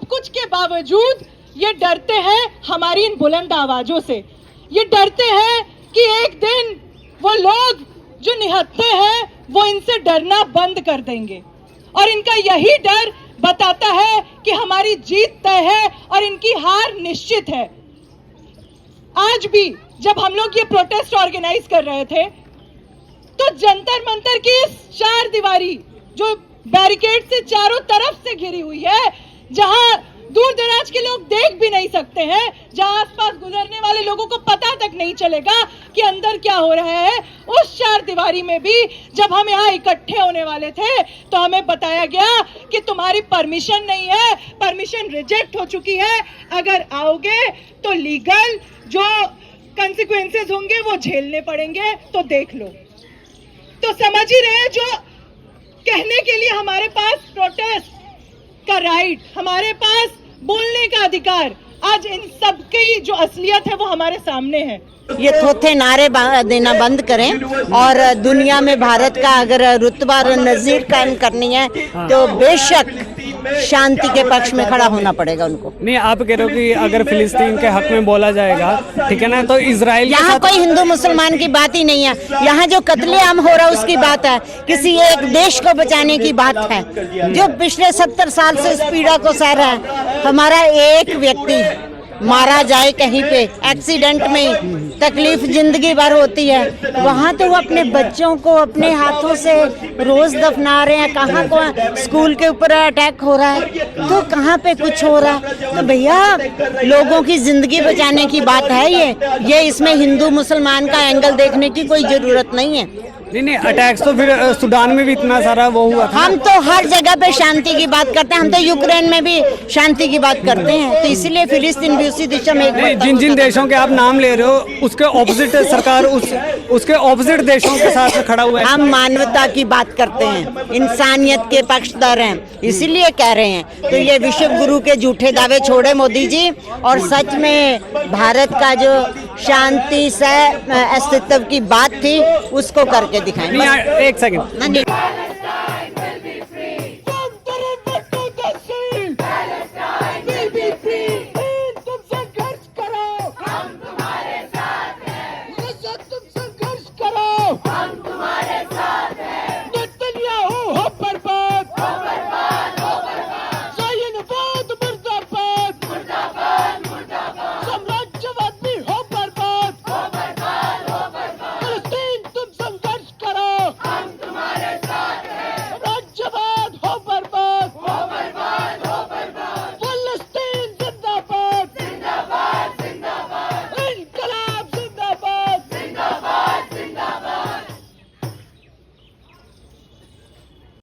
सब कुछ के बावजूद ये डरते हैं हमारी इन बुलंद आवाजों से। ये डरते हैं कि एक दिन वो लोग जो निहत्थे हैं वो इनसे डरना बंद कर देंगे, और इनका यही डर बताता है कि हमारी जीत तय है और इनकी हार निश्चित है। आज भी जब हम लोग ये प्रोटेस्ट ऑर्गेनाइज कर रहे थे तो जंतर मंतर की इस चार दीवारी जो बैरिकेड से चारों तरफ से घिरी हुई है, जहां दूर दराज के लोग देख भी नहीं सकते हैं, जहां आसपास गुजरने वाले लोगों को पता तक नहीं चलेगा कि अंदर क्या हो रहा है, उस चार दीवारी में भी जब हम यहाँ इकट्ठे होने वाले थे तो हमें बताया गया कि तुम्हारी परमिशन नहीं है, परमिशन रिजेक्ट हो चुकी है, अगर आओगे तो लीगल जो कंसिक्वेंसेस होंगे वो झेलने पड़ेंगे, तो देख लो। तो समझ ही रहे, जो कहने के लिए हमारे पास प्रोटेस्ट का राइट, हमारे पास बोलने का अधिकार, आज इन सब की जो असलियत है वो हमारे सामने है। ये थोथे नारे देना बंद करें और दुनिया में भारत का अगर रुतबा और नजीर कायम करनी है तो बेशक शांति के पक्ष में खड़ा होना पड़ेगा उनको। नहीं, आप कह रहे हो कि अगर फिलिस्तीन के हक में बोला जाएगा, ठीक है ना, तो इजराइल यहाँ कोई हिंदू मुसलमान की बात ही नहीं है, यहाँ जो कत्लेआम हो रहा है उसकी बात है, किसी एक देश को बचाने की बात है जो पिछले 70 साल से इस पीड़ा को सह रहा है। हमारा एक व्यक्ति मारा जाए कहीं पे एक्सीडेंट में, तकलीफ जिंदगी भर होती है, वहाँ तो वो अपने बच्चों को अपने हाथों से रोज दफना रहे हैं। कहाँ को स्कूल के ऊपर अटैक हो रहा है तो कहाँ पे कुछ हो रहा है। तो भैया लोगों की जिंदगी बचाने की बात है ये इसमें हिंदू मुसलमान का एंगल देखने की कोई जरूरत नहीं है। नहीं, अटैक्स तो फिर सूडान में भी इतना सारा वो हुआ था। हम तो हर जगह पे शांति की बात करते हैं, हम तो यूक्रेन में भी शांति की बात करते हैं, तो इसीलिए फिलिस्तीन भी उसी दिशा में जिन जिन देशों के आप नाम ले रहे हो उसके ऑपोजिट सरकार उसके ऑपोजिट देशों के साथ खड़ा हुआ है। हम मानवता की बात करते हैं, इंसानियत के पक्षधर हैं, इसीलिए कह रहे हैं। तो ये विश्व गुरु के झूठे दावे छोड़े मोदी जी, और सच में भारत का जो शांति से अस्तित्व की बात थी उसको करके दिखाएं। एक सेकंड।